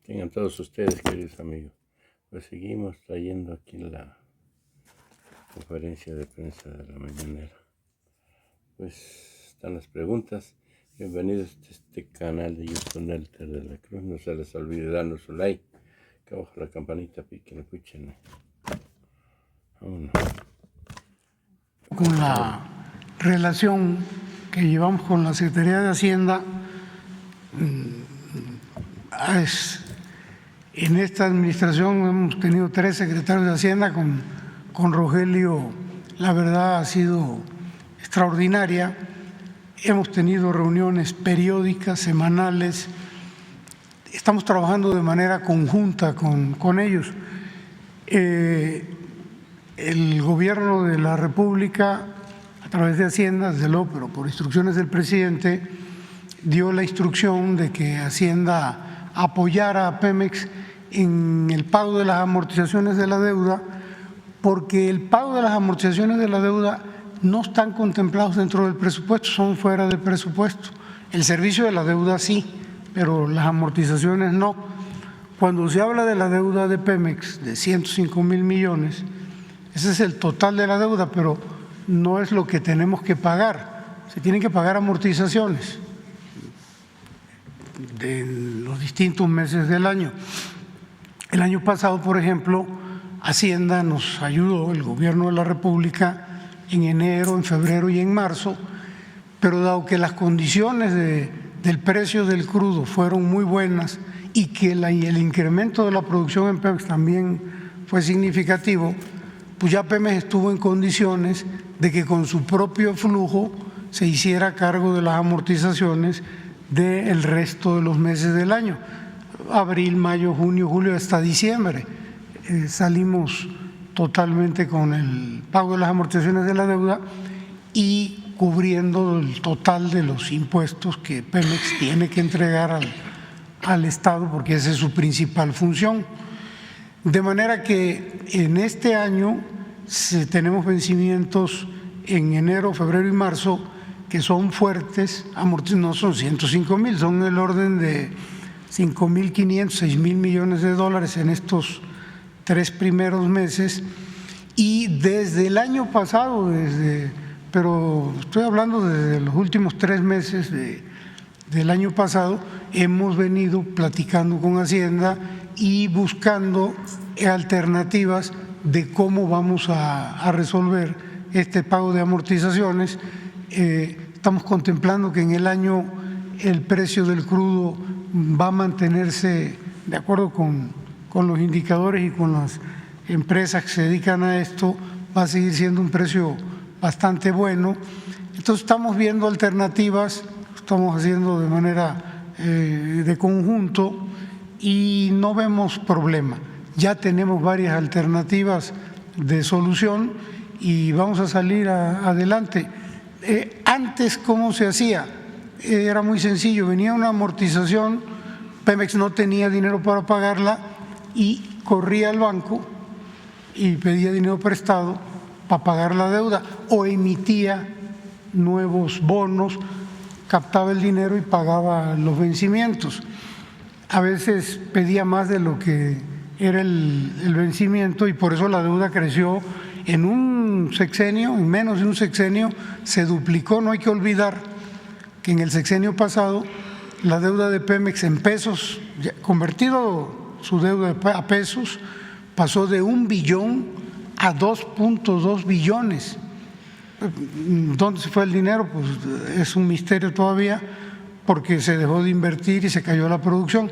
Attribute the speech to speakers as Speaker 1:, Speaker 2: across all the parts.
Speaker 1: Tengan todos ustedes, queridos amigos. Pues seguimos trayendo aquí la conferencia de prensa de la mañanera. Pues están las preguntas. Bienvenidos a este canal de YouTube Nelter de la Cruz. No se les olvide darnos su like, que abajo la campanita piquen, escuchen. Vámonos.
Speaker 2: Con la relación que llevamos con la Secretaría de Hacienda, en esta administración hemos tenido 3 secretarios de Hacienda, con Rogelio la verdad ha sido extraordinaria. Hemos tenido reuniones periódicas, semanales, estamos trabajando de manera conjunta con ellos. El gobierno de la República, a través de Hacienda, desde luego, pero por instrucciones del presidente, dio la instrucción de que Hacienda apoyara a Pemex en el pago de las amortizaciones de la deuda, porque el pago de las amortizaciones de la deuda no están contemplados dentro del presupuesto, son fuera del presupuesto. El servicio de la deuda sí, pero las amortizaciones no. Cuando se habla de la deuda de Pemex de 105,000 millones, ese es el total de la deuda, pero no es lo que tenemos que pagar. Se tienen que pagar amortizaciones de los distintos meses del año. El año pasado, por ejemplo, Hacienda nos ayudó, el gobierno de la República, en enero, en febrero y en marzo, pero dado que las condiciones del precio del crudo fueron muy buenas y que el incremento de la producción en Pemex también fue significativo, pues ya Pemex estuvo en condiciones de que con su propio flujo se hiciera cargo de las amortizaciones del resto de los meses del año, abril, mayo, junio, julio, hasta diciembre. Salimos totalmente con el pago de las amortizaciones de la deuda y cubriendo el total de los impuestos que Pemex tiene que entregar al Estado, porque esa es su principal función. De manera que en este año tenemos vencimientos en enero, febrero y marzo que son fuertes, no son 105,000, son el orden de 5,500, 6,000 millones de dólares en estos 3 primeros meses. Y desde el año pasado, pero estoy hablando desde los últimos 3 meses del año pasado, hemos venido platicando con Hacienda y buscando alternativas de cómo vamos a resolver este pago de amortizaciones. Estamos contemplando que en el año el precio del crudo va a mantenerse de acuerdo con los indicadores y con las empresas que se dedican a esto, va a seguir siendo un precio bastante bueno. Entonces estamos viendo alternativas, estamos haciendo de manera de conjunto y no vemos problema. Ya tenemos varias alternativas de solución y vamos a salir adelante. Antes, ¿cómo se hacía? Era muy sencillo, venía una amortización, Pemex no tenía dinero para pagarla y corría al banco y pedía dinero prestado para pagar la deuda o emitía nuevos bonos, captaba el dinero y pagaba los vencimientos. A veces pedía más de lo que era el vencimiento y por eso la deuda creció en un sexenio, en menos de un sexenio se duplicó. No hay que olvidar que en el sexenio pasado la deuda de Pemex en pesos, convertido su deuda a pesos, pasó de 1 billón a 2.2 billones. ¿Dónde se fue el dinero? Pues es un misterio todavía, porque se dejó de invertir y se cayó la producción.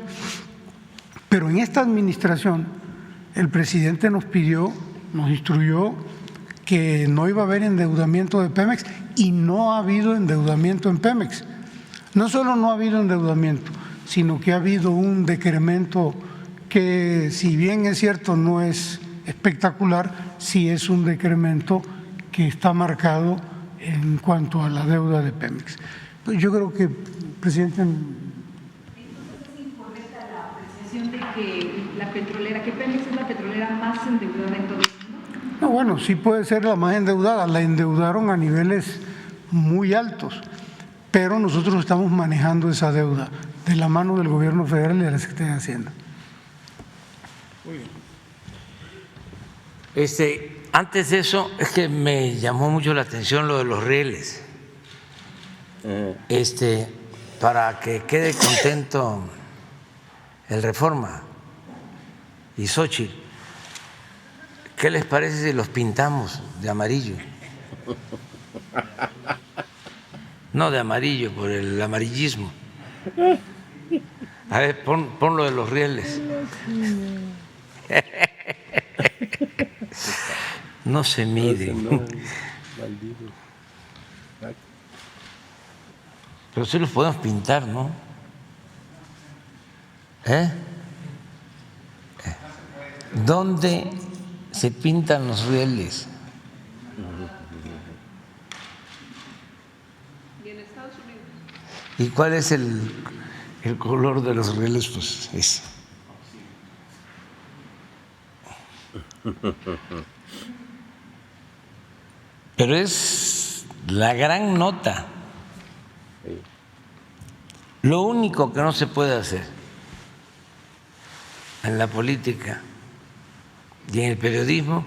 Speaker 2: Pero en esta administración el presidente nos instruyó que no iba a haber endeudamiento de Pemex y no ha habido endeudamiento en Pemex. No solo no ha habido endeudamiento, sino que ha habido un decremento que, si bien es cierto no es espectacular, sí es un decremento que está marcado en cuanto a la deuda de Pemex. Pues yo creo que, presidente…
Speaker 3: De que la petrolera, que Pemex es la petrolera más endeudada en todo el mundo?
Speaker 2: No, bueno, sí puede ser la más endeudada, la endeudaron a niveles muy altos, pero nosotros estamos manejando esa deuda de la mano del gobierno federal y de la Secretaría de Hacienda. Muy bien.
Speaker 4: Antes de eso, es que me llamó mucho la atención lo de los rieles. Para que quede contento el Reforma y Xóchitl, ¿qué les parece si los pintamos de amarillo? No de amarillo, por el amarillismo. A ver, pon lo de los rieles. No se mide. Pero sí los podemos pintar, ¿no? ¿Dónde se pintan los rieles?
Speaker 3: Y en Estados Unidos.
Speaker 4: ¿Y cuál es el color de los rieles? Pues ese. Pero es la gran nota. Lo único que no se puede hacer en la política y en el periodismo,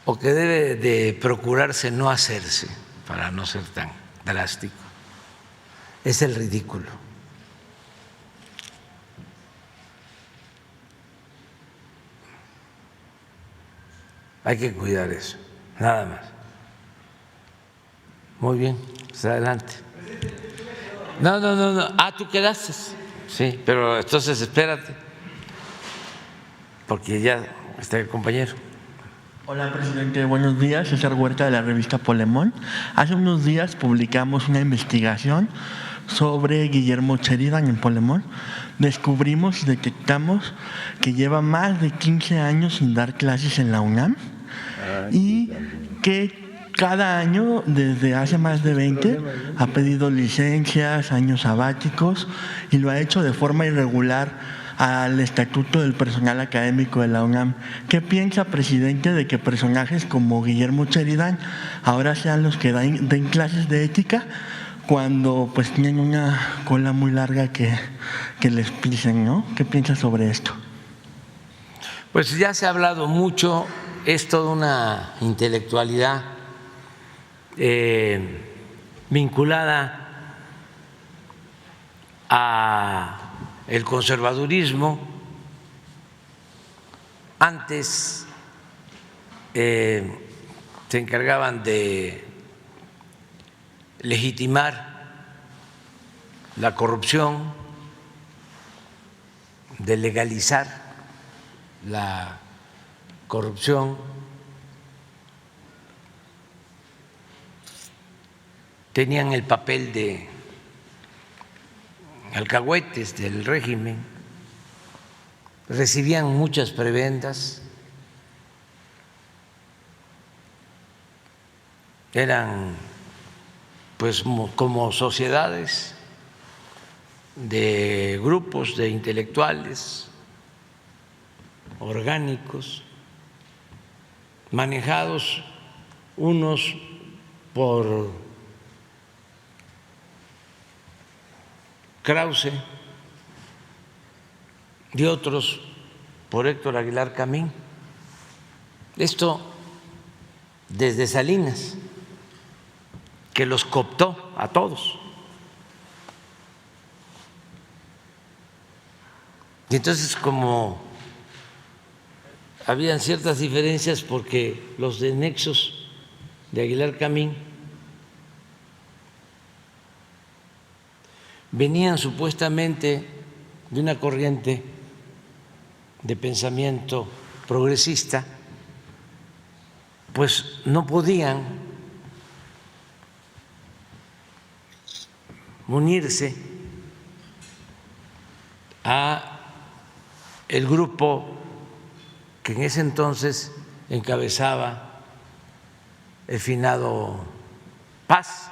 Speaker 4: o que debe de procurarse no hacerse para no ser tan drástico, es el ridículo. Hay que cuidar eso, nada más. Muy bien, pues adelante. No. Ah, tú quedaste. Sí, pero entonces espérate, porque ya está el compañero.
Speaker 5: Hola, presidente. Buenos días. César Huerta, de la revista Polemón. Hace unos días publicamos una investigación sobre Guillermo Sheridan en Polemón. Descubrimos y detectamos que lleva más de 15 años sin dar clases en la UNAM y que cada año, desde hace más de 20, ha pedido licencias, años sabáticos, y lo ha hecho de forma irregular al Estatuto del Personal Académico de la UNAM. ¿Qué piensa, presidente, de que personajes como Guillermo Sheridan ahora sean los que den clases de ética cuando pues tienen una cola muy larga que les pisen, ¿no? ¿Qué piensa sobre esto?
Speaker 4: Pues ya se ha hablado mucho, es toda una intelectualidad vinculada a el conservadurismo. Antes se encargaban de legitimar la corrupción, de legalizar la corrupción. Tenían el papel de alcahuetes del régimen, recibían muchas prebendas, eran pues como sociedades de grupos de intelectuales orgánicos, manejados unos por Krause y otros por Héctor Aguilar Camín. Esto desde Salinas, que los cooptó a todos. Y entonces, como habían ciertas diferencias, porque los de nexos de Aguilar Camín venían supuestamente de una corriente de pensamiento progresista, pues no podían unirse a el grupo que en ese entonces encabezaba el finado Paz,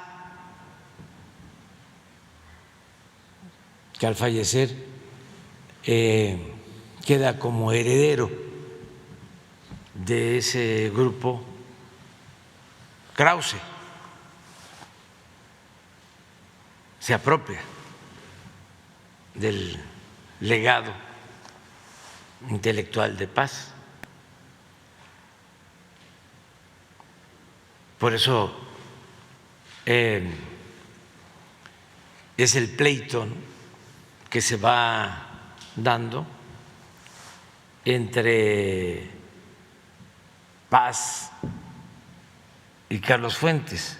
Speaker 4: que al fallecer queda como heredero de ese grupo Krause, se apropia del legado intelectual de paz. Por eso es el pleito que se va dando entre Paz y Carlos Fuentes,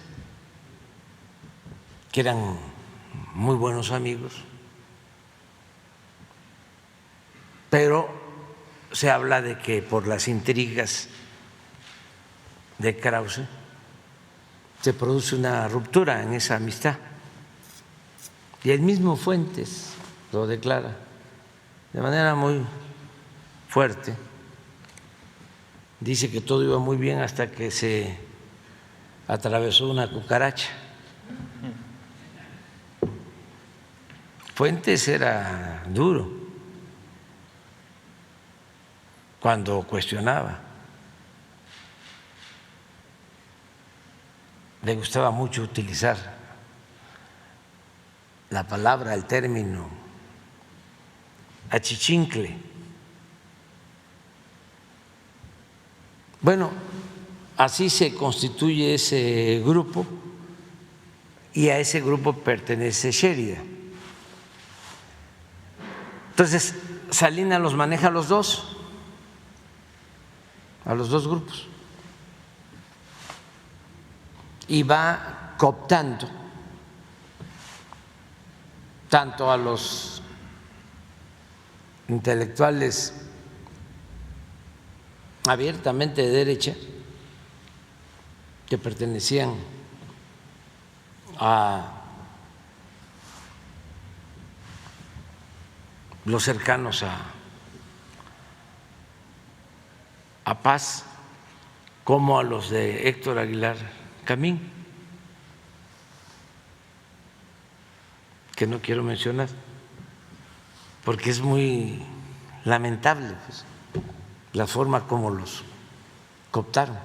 Speaker 4: que eran muy buenos amigos, pero se habla de que por las intrigas de Krause se produce una ruptura en esa amistad. Y el mismo Fuentes lo declara de manera muy fuerte. Dice que todo iba muy bien hasta que se atravesó una cucaracha. Fuentes era duro cuando cuestionaba. Le gustaba mucho utilizar la palabra, el término achichincle. Bueno, así se constituye ese grupo y a ese grupo pertenece Shérida. Entonces, Salinas los maneja a los dos grupos, y va cooptando tanto a los intelectuales abiertamente de derecha que pertenecían a los cercanos a Paz, como a los de Héctor Aguilar Camín, que no quiero mencionar porque es muy lamentable, pues, la forma como los cooptaron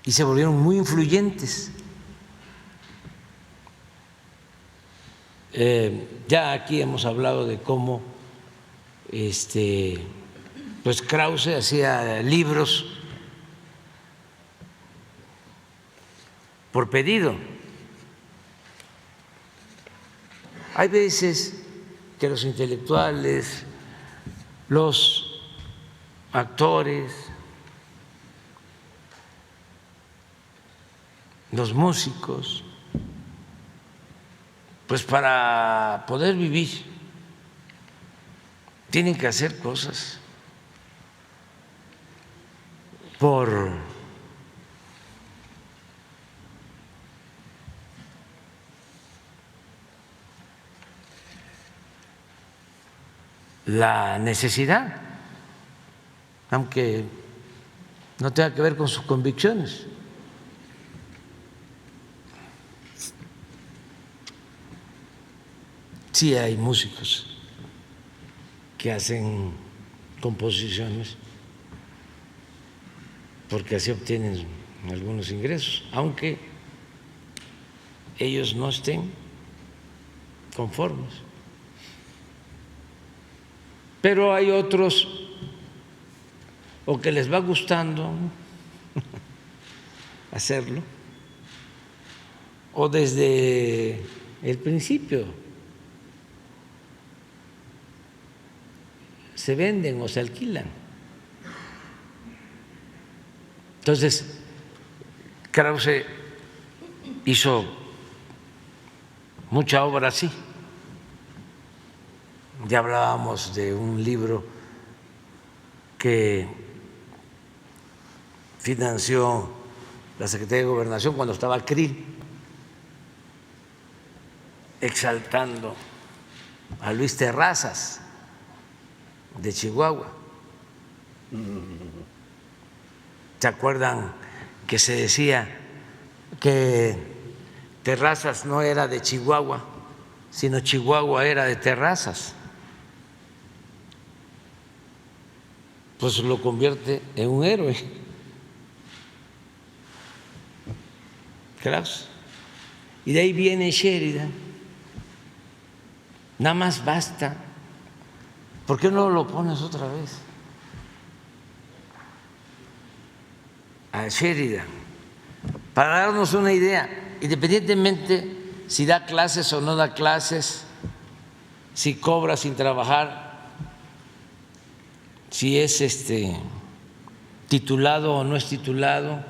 Speaker 4: y se volvieron muy influyentes. Ya aquí hemos hablado de cómo pues Krause hacía libros por pedido. Hay veces que los intelectuales, los actores, los músicos, pues para poder vivir tienen que hacer cosas por la necesidad, aunque no tenga que ver con sus convicciones. Sí hay músicos que hacen composiciones porque así obtienen algunos ingresos, aunque ellos no estén conformes. Pero hay otros o que les va gustando hacerlo, o desde el principio se venden o se alquilan. Entonces, Krause hizo mucha obra así. Ya hablábamos de un libro que financió la Secretaría de Gobernación cuando estaba Krill, exaltando a Luis Terrazas de Chihuahua. ¿Se acuerdan que se decía que Terrazas no era de Chihuahua, sino Chihuahua era de Terrazas? Pues lo convierte en un héroe, Krause. Y de ahí viene Sheridan Nada más basta. ¿Por qué no lo pones otra vez? A Sheridan, para darnos una idea, independientemente si da clases o no da clases, si cobra sin trabajar, si es titulado o no es titulado.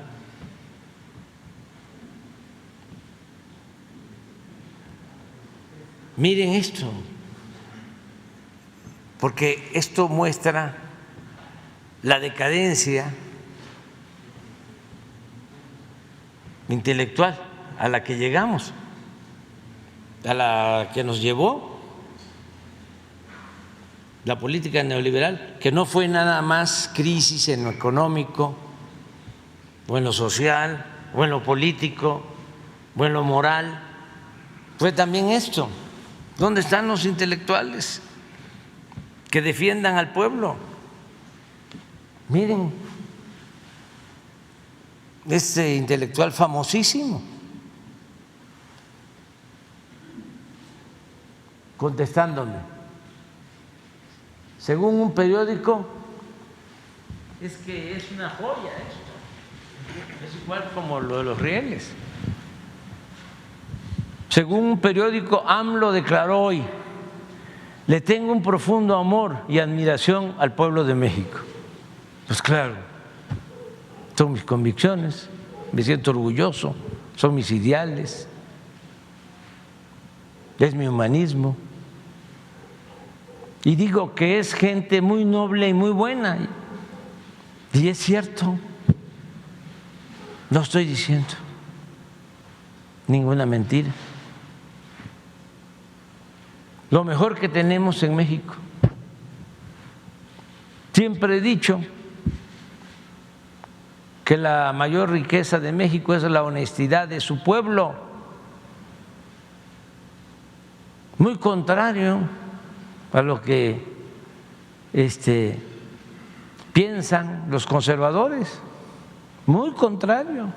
Speaker 4: Miren esto, porque esto muestra la decadencia intelectual a la que llegamos, a la que nos llevó la política neoliberal, que no fue nada más crisis en lo económico, o en lo social, o en lo político, o en lo moral, fue también esto. ¿Dónde están los intelectuales que defiendan al pueblo? Miren, este intelectual famosísimo, contestándome, según un periódico, es que es una joya esto, es igual como lo de los rieles. Según un periódico, AMLO declaró hoy: le tengo un profundo amor y admiración al pueblo de México. Pues claro, son mis convicciones, me siento orgulloso, son mis ideales, es mi humanismo. Y digo que es gente muy noble y muy buena. Y es cierto, no estoy diciendo ninguna mentira. Lo mejor que tenemos en México. Siempre he dicho que la mayor riqueza de México es la honestidad de su pueblo. Muy contrario a lo que piensan los conservadores, muy contrario.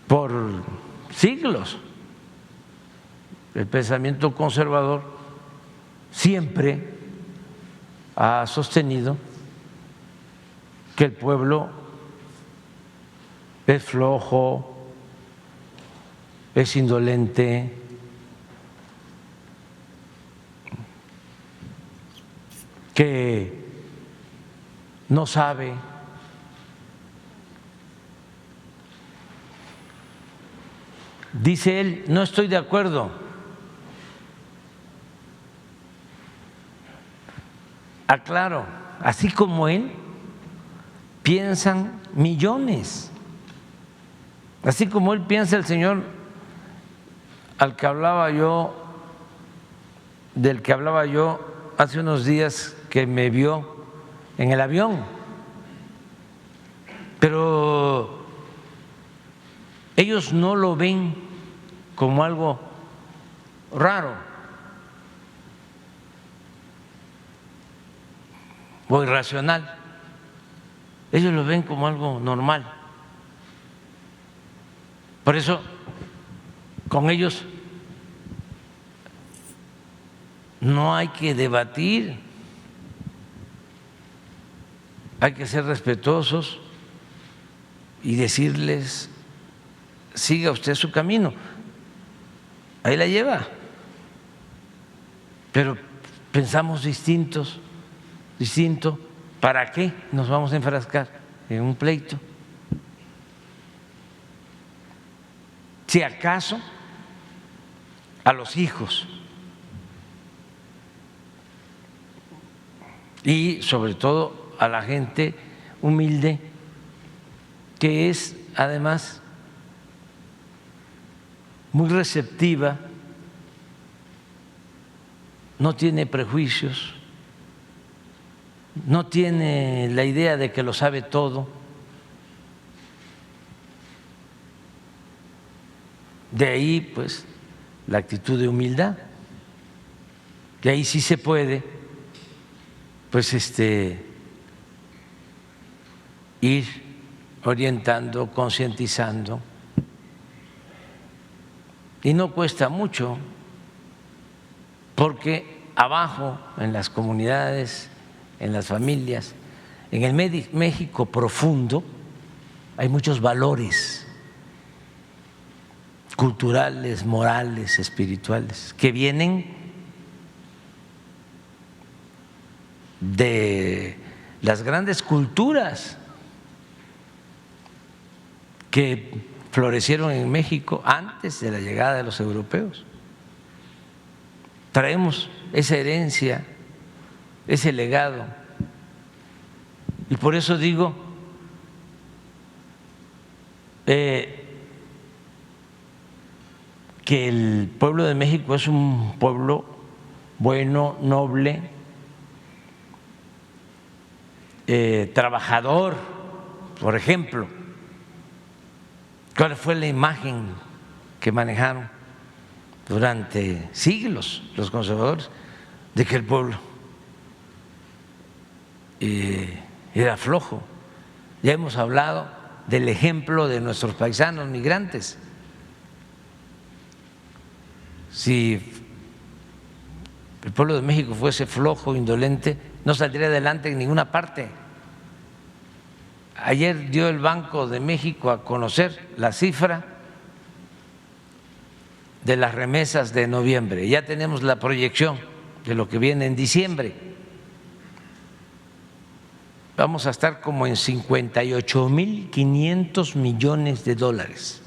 Speaker 4: Por siglos el pensamiento conservador siempre ha sostenido que el pueblo es flojo, es indolente, que no sabe. Dice él: no estoy de acuerdo. Aclaro, así como él, piensan millones. Así como él piensa el señor del que hablaba yo hace unos días, que me vio en el avión. Pero ellos no lo ven como algo raro o irracional, ellos lo ven como algo normal. Por eso con ellos no hay que debatir, hay que ser respetuosos y decirles: siga usted su camino, ahí la lleva. Pero pensamos distinto. ¿Para qué nos vamos a enfrascar en un pleito? Si acaso a los hijos, y sobre todo a la gente humilde, que es además muy receptiva, no tiene prejuicios, no tiene la idea de que lo sabe todo. De ahí pues la actitud de humildad, que ahí sí se puede pues ir orientando, concientizando. Y no cuesta mucho, porque abajo, en las comunidades, en las familias, en el México profundo, hay muchos valores culturales, morales, espirituales, que vienen de las grandes culturas que florecieron en México antes de la llegada de los europeos. Traemos esa herencia, ese legado, y por eso digo que el pueblo de México es un pueblo bueno, noble, trabajador. Por ejemplo, ¿cuál fue la imagen que manejaron durante siglos los conservadores? De que el pueblo era flojo. Ya hemos hablado del ejemplo de nuestros paisanos migrantes. Si el pueblo de México fuese flojo, indolente, no saldría adelante en ninguna parte. Ayer dio el Banco de México a conocer la cifra de las remesas de noviembre. Ya tenemos la proyección de lo que viene en diciembre. Vamos a estar como en 58.500 millones de dólares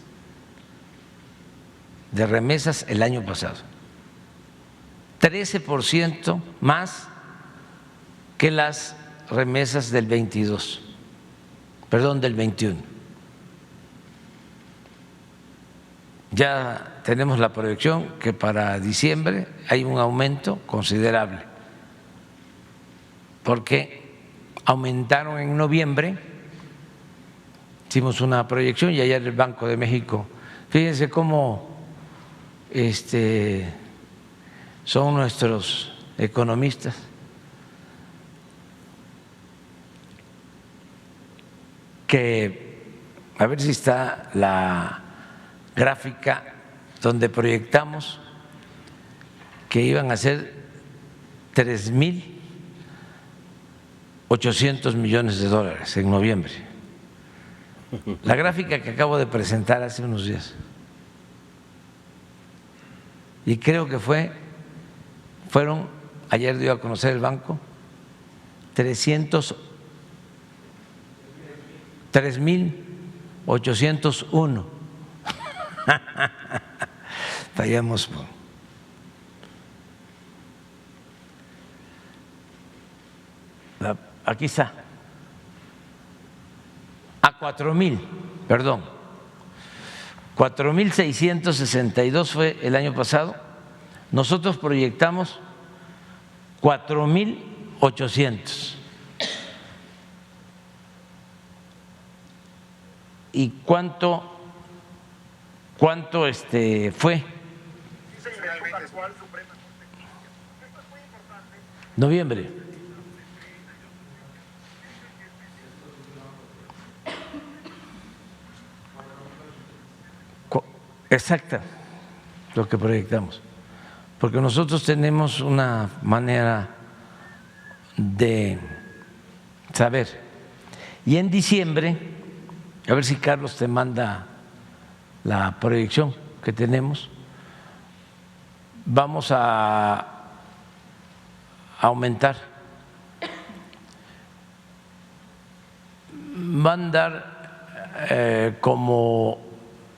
Speaker 4: de remesas el año pasado, 13% más que las remesas del 22, perdón, del 21. Ya tenemos la proyección que para diciembre hay un aumento considerable, porque aumentaron en noviembre, hicimos una proyección y ayer el Banco de México, fíjense cómo son nuestros economistas, que a ver si está la gráfica donde proyectamos que iban a ser 3.800 millones de dólares en noviembre. La gráfica que acabo de presentar hace unos días. Y creo que fueron, ayer dio a conocer el banco, 3.801. Fallamos. Aquí está. A 4.000, perdón. 4.662 fue el año pasado. Nosotros proyectamos 4.800. ¿Y cuánto fue? Noviembre. Exacta, lo que proyectamos, porque nosotros tenemos una manera de saber. Y en diciembre, a ver si Carlos te manda la proyección que tenemos, vamos a aumentar, va a andar como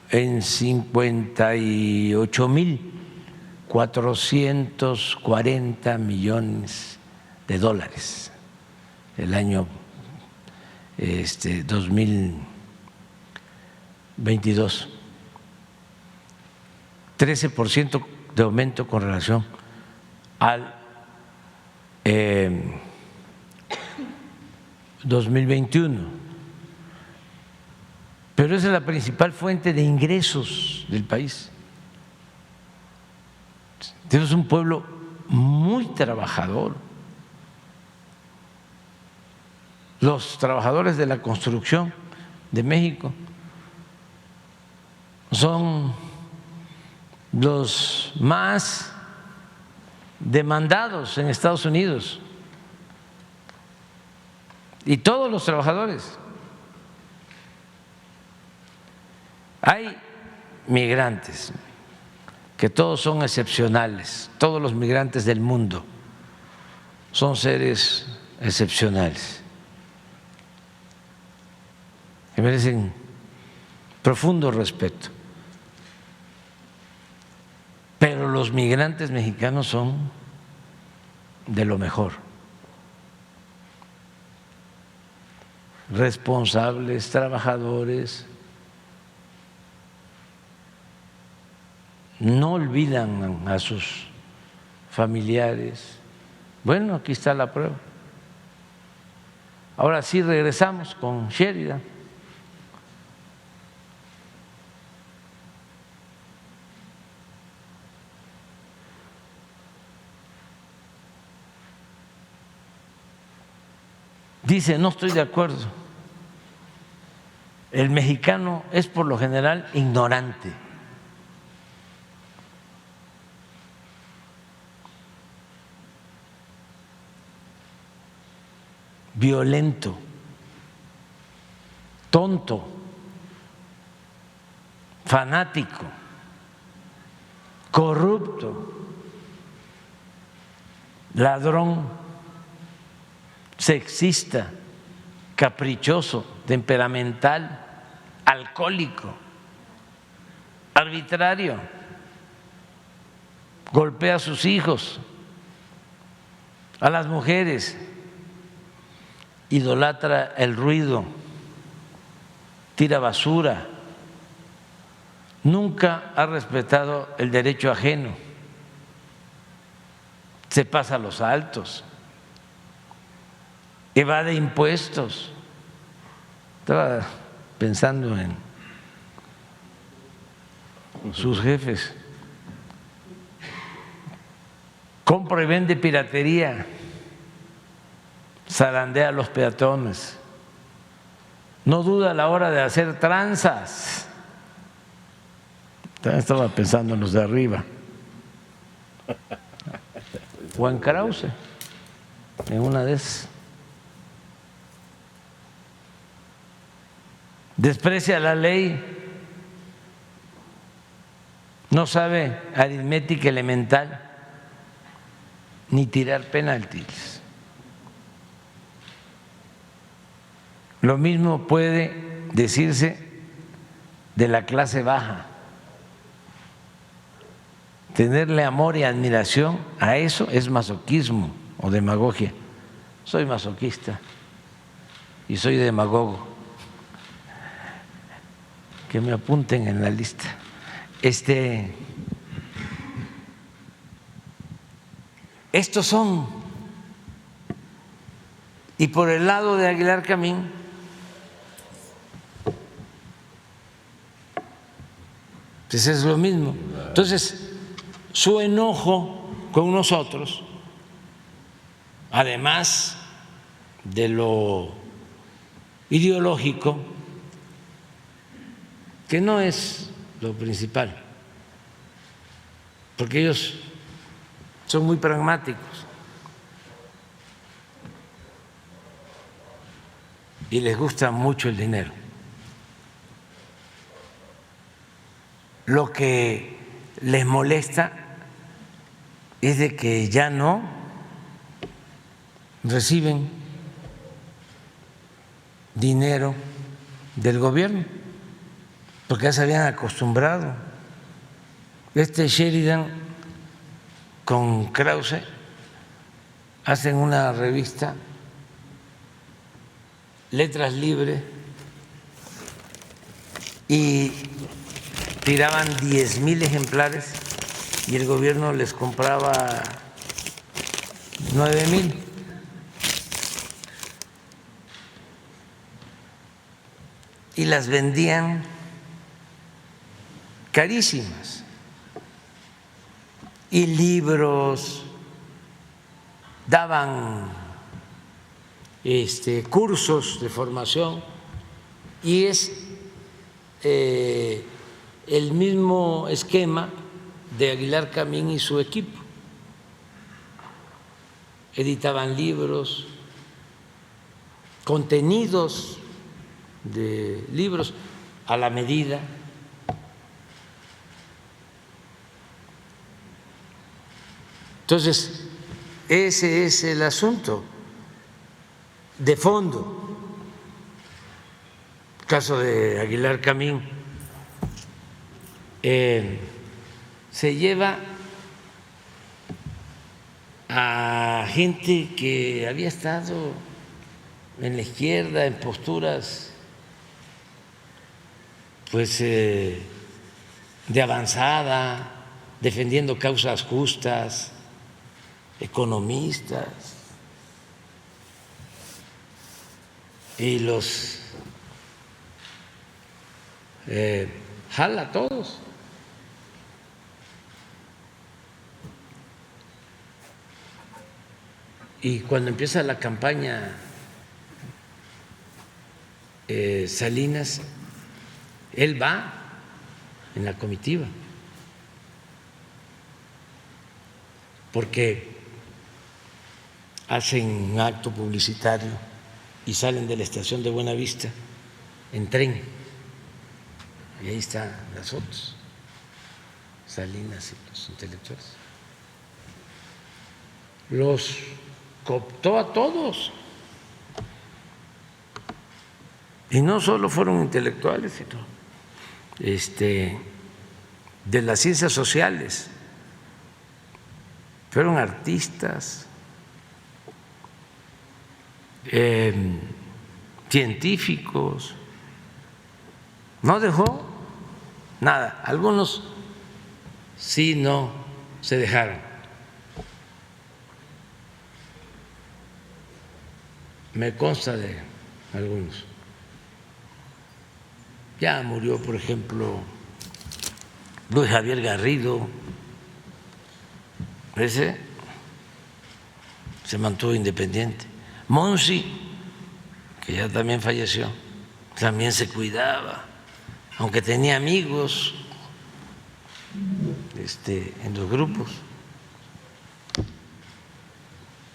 Speaker 4: en 58.440 millones de dólares el año 2022, 13% de aumento con relación al 2021. Pero esa es la principal fuente de ingresos del país. Tenemos un pueblo muy trabajador. Los trabajadores de la construcción de México son los más demandados en Estados Unidos y todos los trabajadores. Hay migrantes que todos son excepcionales, todos los migrantes del mundo son seres excepcionales que merecen profundo respeto. Pero los migrantes mexicanos son de lo mejor, responsables, trabajadores, no olvidan a sus familiares. Bueno, aquí está la prueba. Ahora sí regresamos con Sheridan. Dice, no estoy de acuerdo. El mexicano es por lo general ignorante. Violento, tonto, fanático, corrupto, ladrón, sexista, caprichoso, temperamental, alcohólico, arbitrario, golpea a sus hijos, a las mujeres, idolatra el ruido, tira basura, nunca ha respetado el derecho ajeno, se pasa a los altos, evade impuestos. Estaba pensando en sus jefes. Compra y vende piratería, zarandea a los peatones, no duda a la hora de hacer tranzas. También estaba pensando en los de arriba. Juan Krause, en una de esas. Desprecia la ley, no sabe aritmética elemental ni tirar penaltis. Lo mismo puede decirse de la clase baja. Tenerle amor y admiración a eso es masoquismo o demagogia. Soy masoquista y soy demagogo. Que me apunten en la lista. Estos son. Y por el lado de Aguilar Camín, pues es lo mismo. Entonces, su enojo con nosotros, además de lo ideológico, que no es lo principal, porque ellos son muy pragmáticos y les gusta mucho el dinero. Lo que les molesta es de que ya no reciben dinero del gobierno, porque ya se habían acostumbrado. Sheridan con Krause hacen una revista, Letras Libres, y tiraban 10,000 ejemplares y el gobierno les compraba 9,000. Y las vendían carísimas, y libros, daban cursos de formación, y es el mismo esquema de Aguilar Camín y su equipo. Editaban libros, contenidos de libros a la medida. Entonces, ese es el asunto de fondo. El caso de Aguilar Camín se lleva a gente que había estado en la izquierda, en posturas pues de avanzada, defendiendo causas justas, economistas, y los jala a todos. Y cuando empieza la campaña Salinas, él va en la comitiva, porque hacen un acto publicitario y salen de la estación de Buenavista en tren, y ahí están las fotos, Salinas y los intelectuales. Los cooptó a todos, y no solo fueron intelectuales, sino de las ciencias sociales, fueron artistas, científicos, no dejó nada. Algunos sí no se dejaron. Me consta de algunos. Ya murió, por ejemplo, Luis Javier Garrido, ese se mantuvo independiente. Monsi, que ya también falleció, también se cuidaba, aunque tenía amigos en los grupos,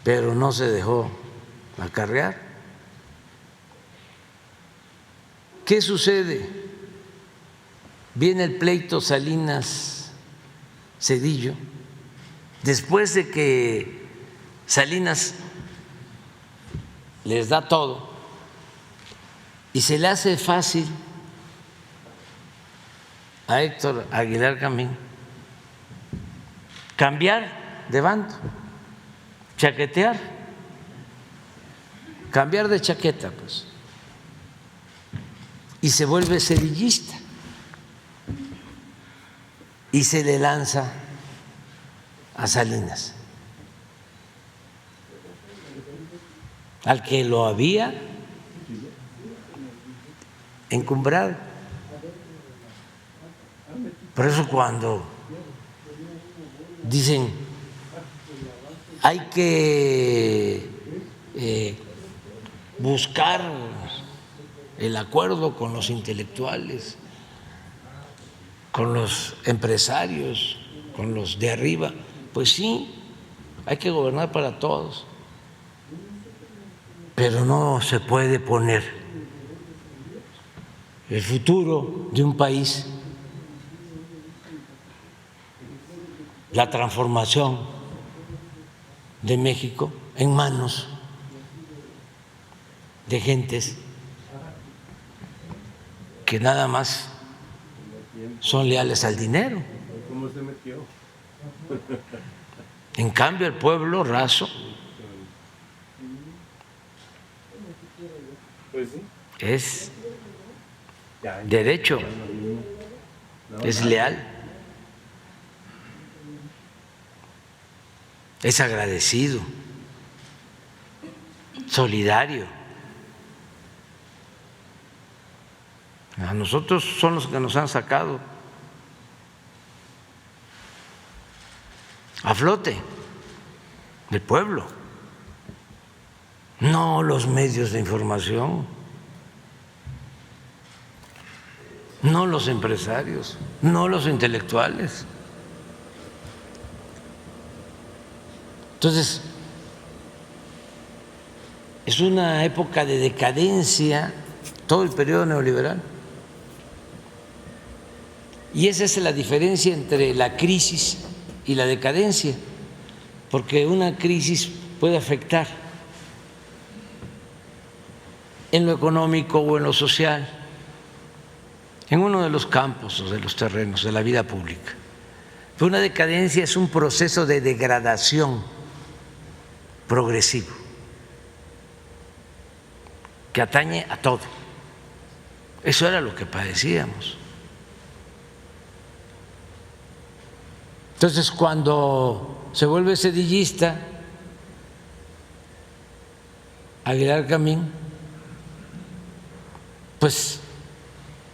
Speaker 4: pero no se dejó acarrear. ¿Qué sucede? Viene el pleito Salinas-Zedillo, después de que Salinas les da todo y se le hace fácil a Héctor Aguilar Camín cambiar de bando, chaquetear, cambiar de chaqueta, pues, y se vuelve sedillista y se le lanza a Salinas, al que lo había encumbrado. Por eso cuando dicen hay que buscar el acuerdo con los intelectuales, con los empresarios, con los de arriba, pues sí, hay que gobernar para todos, pero no se puede poner el futuro de un país, la transformación de México, en manos de gentes que nada más son leales al dinero.
Speaker 1: ¿Cómo se metió?
Speaker 4: En cambio, el pueblo raso
Speaker 1: Pues sí.
Speaker 4: es derecho, es leal, es agradecido, solidario. A nosotros son los que nos han sacado a flote del pueblo, no los medios de información, no los empresarios, no los intelectuales. Entonces, es una época de decadencia, todo el periodo neoliberal. Y esa es la diferencia entre la crisis y la decadencia, porque una crisis puede afectar en lo económico o en lo social, en uno de los campos o de los terrenos de la vida pública. Pero una decadencia es un proceso de degradación progresivo que atañe a todo. Eso era lo que padecíamos. Entonces, cuando se vuelve sedillista Aguilar Camín, pues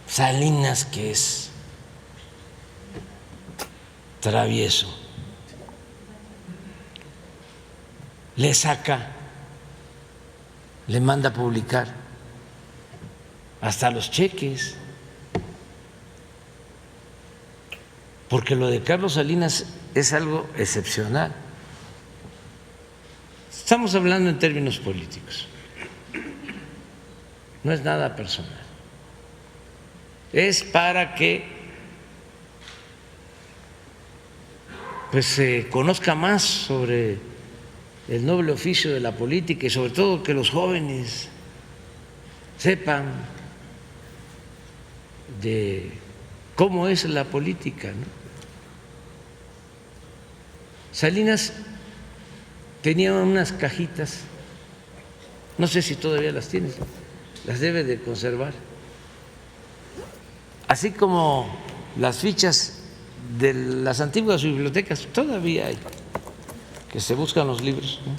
Speaker 4: Salinas, que es travieso, le saca, le manda a publicar hasta los cheques, porque lo de Carlos Salinas es algo excepcional. Estamos hablando en términos políticos, no es nada personal, es para que pues se conozca más sobre el noble oficio de la política y sobre todo que los jóvenes sepan de cómo es la política, ¿no? Salinas tenía unas cajitas, no sé si todavía las tienes, las debe de conservar, así como las fichas de las antiguas bibliotecas, todavía hay, que se buscan los libros, ¿no?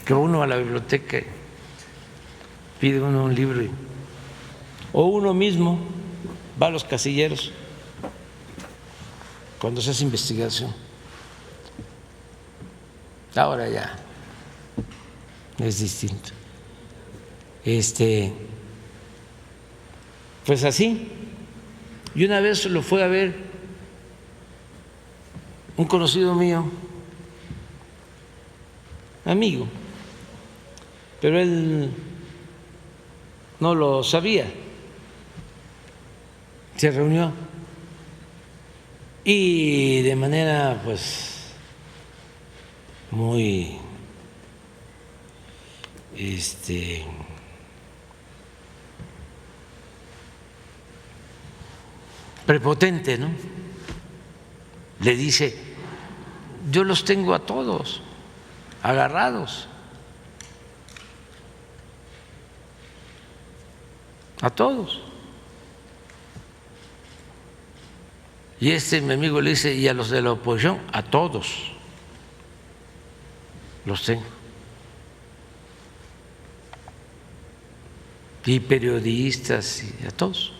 Speaker 4: Que uno va a la biblioteca y pide uno un libro o uno mismo va a los casilleros cuando se hace investigación. Ahora ya es distinto. Pues así. Y una vez lo fue a ver un conocido mío, amigo, pero él no lo sabía. Se reunió y de manera pues muy prepotente, ¿no? Le dice: yo los tengo a todos agarrados, a todos. Y mi amigo le dice: y a los de la oposición, a todos los tengo. Y periodistas, y a todos.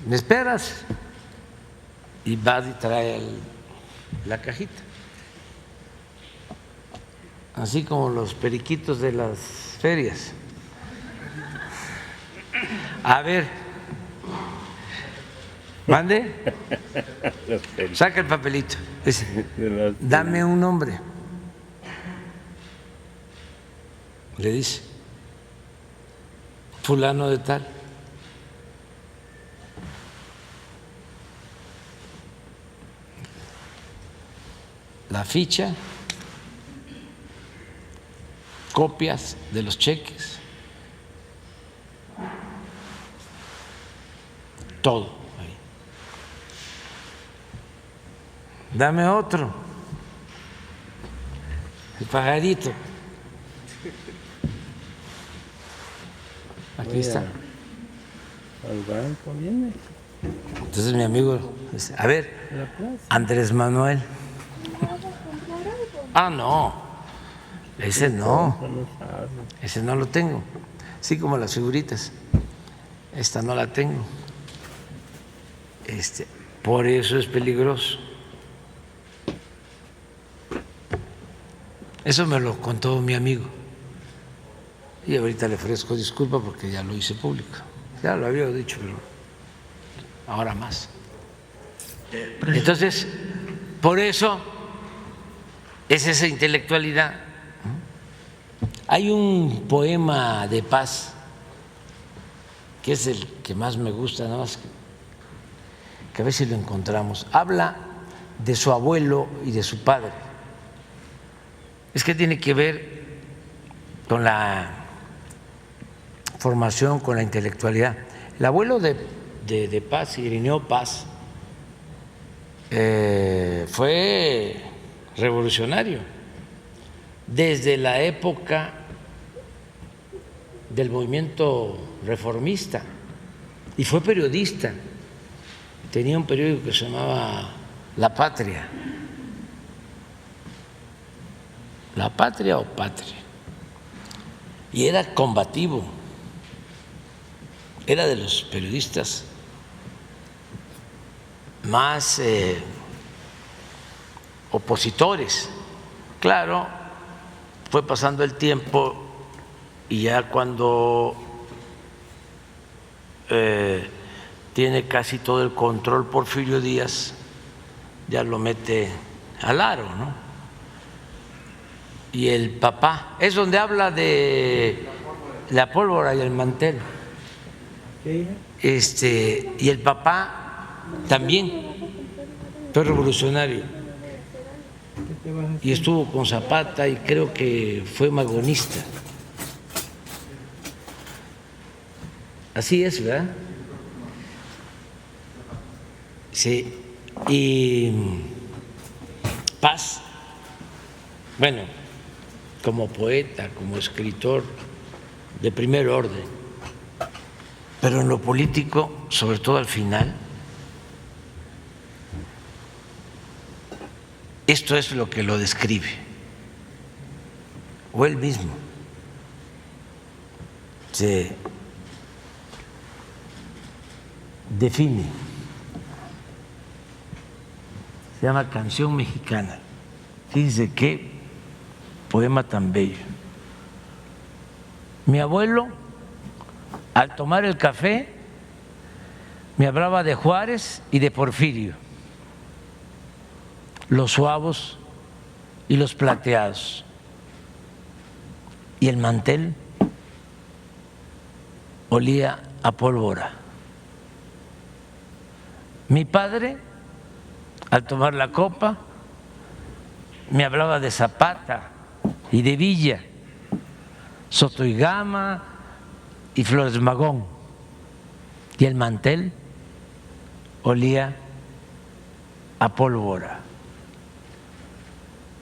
Speaker 4: ¿Me esperas? Y va y trae la cajita. Así como los periquitos de las ferias. A ver, mande, saca el papelito. Dice: dame un nombre. Le dice: fulano de tal. La ficha, copias de los cheques, todo ahí. Dame otro, el pajarito. Aquí está.
Speaker 1: Al banco viene.
Speaker 4: Entonces mi amigo dice: a ver, Andrés Manuel. Ah, no, ese no, ese no lo tengo, así como las figuritas, esta no la tengo, por eso es peligroso. Eso me lo contó mi amigo y ahorita le ofrezco disculpa porque ya lo hice público, ya lo había dicho, pero ahora más. Entonces, por eso es esa intelectualidad. Hay un poema de Paz que es el que más me gusta, nada más que a ver si lo encontramos. Habla de su abuelo y de su padre. Es que tiene que ver con la formación, con la intelectualidad. El abuelo de Paz, Irineo Paz, fue revolucionario desde la época del movimiento reformista y fue periodista. Tenía un periódico que se llamaba La Patria. La Patria o Patria. Y era combativo. Era de los periodistas más opositores. Claro, fue pasando el tiempo y ya cuando tiene casi todo el control Porfirio Díaz, ya lo mete al aro, ¿no? Y el papá, es donde habla de la pólvora y el mantel. Y el papá también fue revolucionario y estuvo con Zapata y creo que fue magonista. Así es, ¿verdad? Sí. Y Paz, bueno, como poeta, como escritor de primer orden, pero en lo político, sobre todo al final, esto es lo que lo describe, o él mismo se define. Se llama Canción Mexicana. Fíjense qué poema tan bello. Mi abuelo, al tomar el café, me hablaba de Juárez y de Porfirio, los suavos y los plateados. Y el mantel olía a pólvora. Mi padre, al tomar la copa, me hablaba de Zapata y de Villa, Soto y Gama y Flores Magón, y el mantel olía a pólvora.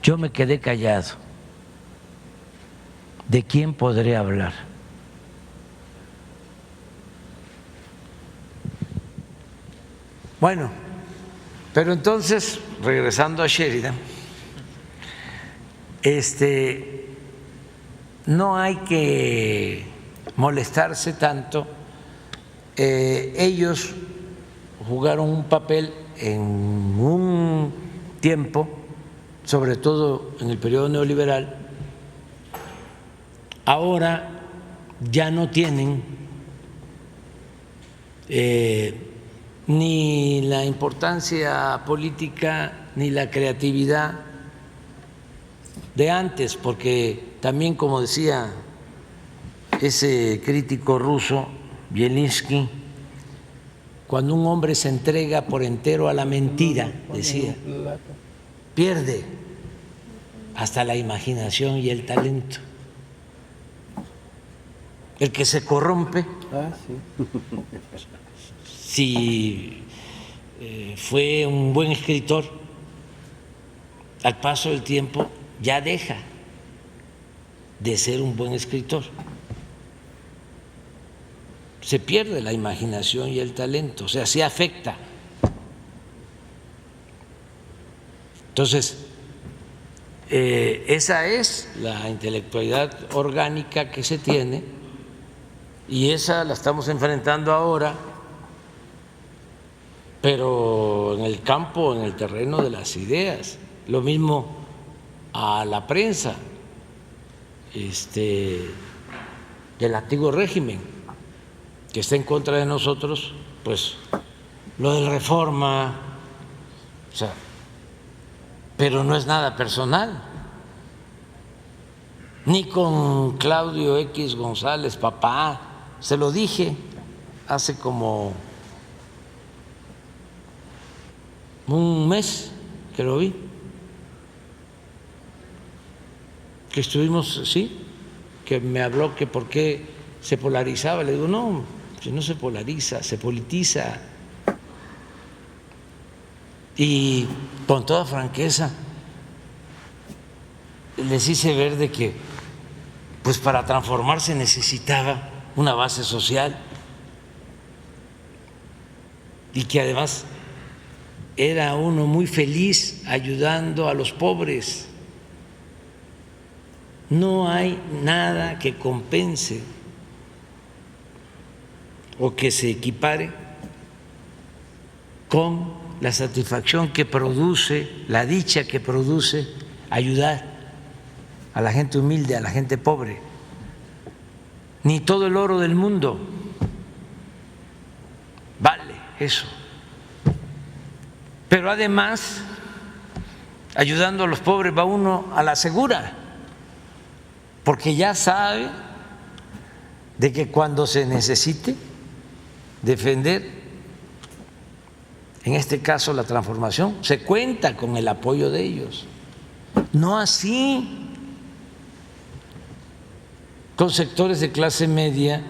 Speaker 4: Yo me quedé callado. ¿De quién podré hablar? Bueno, pero entonces, regresando a Sheridan, no hay que molestarse tanto. Ellos jugaron un papel en un tiempo, sobre todo en el periodo neoliberal. Ahora ya no tienen ni la importancia política ni la creatividad de antes, porque también, como decía ese crítico ruso, Bielinski, cuando un hombre se entrega por entero a la mentira, decía, pierde hasta la imaginación y el talento. El que se corrompe, si fue un buen escritor, al paso del tiempo ya deja de ser un buen escritor. Se pierde la imaginación y el talento, o sea, sí afecta. Entonces, esa es la intelectualidad orgánica que se tiene y esa la estamos enfrentando ahora, pero en el campo, en el terreno de las ideas. Lo mismo a la prensa del antiguo régimen, que está en contra de nosotros, pues lo del Reforma, o sea, pero no es nada personal. ni con Claudio X González, papá. Se lo dije hace como un mes que lo vi, que estuvimos, sí, que me habló que por qué se polarizaba. Le digo, no, si no se polariza, se politiza. Y con toda franqueza les hice ver de que pues para transformarse necesitaba una base social y que además era uno muy feliz ayudando a los pobres. No hay nada que compense o que se equipare con la satisfacción que produce, la dicha que produce ayudar a la gente humilde, a la gente pobre. Ni todo el oro del mundo vale eso. Pero además, ayudando a los pobres va uno a la segura, porque ya sabe de que cuando se necesite defender, en este caso la transformación, se cuenta con el apoyo de ellos. No así con sectores de clase media,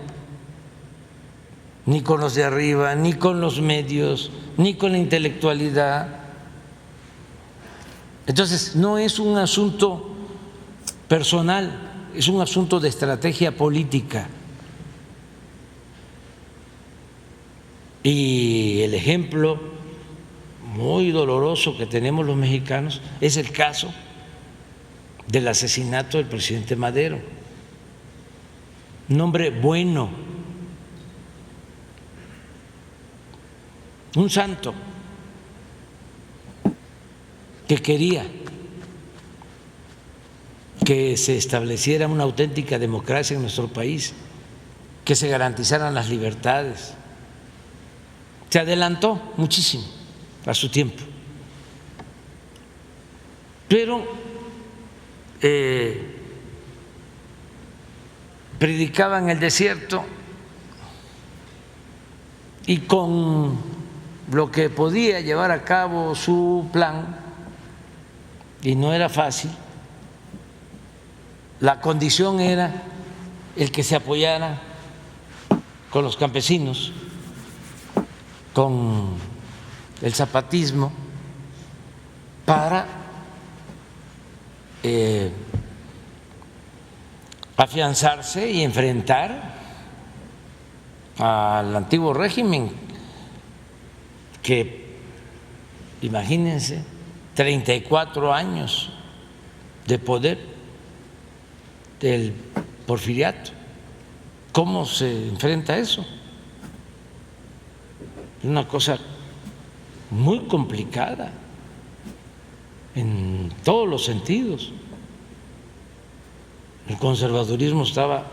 Speaker 4: ni con los de arriba, ni con los medios, ni con la intelectualidad. Entonces, no es un asunto personal, es un asunto de estrategia política. Y el ejemplo muy doloroso que tenemos los mexicanos es el caso del asesinato del presidente Madero. Un hombre bueno, un santo que quería que se estableciera una auténtica democracia en nuestro país, que se garantizaran las libertades. Se adelantó muchísimo a su tiempo, pero predicaba en el desierto y con lo que podía llevar a cabo su plan, y no era fácil, la condición era el que se apoyara con los campesinos, con el zapatismo, para afianzarse y enfrentar al antiguo régimen, que imagínense, 34 años de poder del porfiriato. ¿Cómo se enfrenta eso? Es una cosa muy complicada en todos los sentidos. El conservadurismo estaba,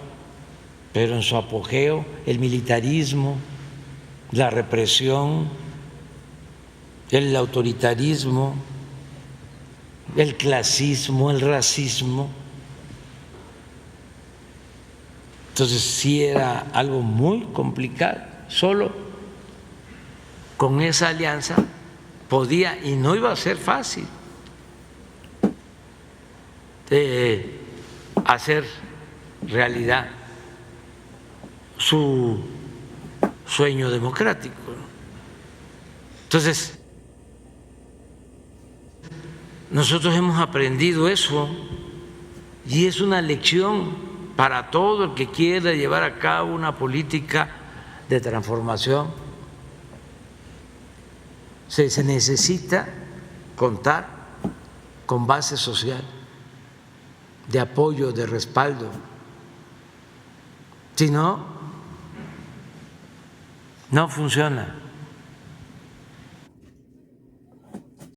Speaker 4: pero en su apogeo, el militarismo, la represión, el autoritarismo, el clasismo, el racismo. Entonces sí era algo muy complicado. Solo con esa alianza podía, y no iba a ser fácil, hacer realidad su sueño democrático. Entonces, nosotros hemos aprendido eso y es una lección para todo el que quiera llevar a cabo una política de transformación. Se necesita contar con base social, de apoyo, de respaldo. Si no, no funciona.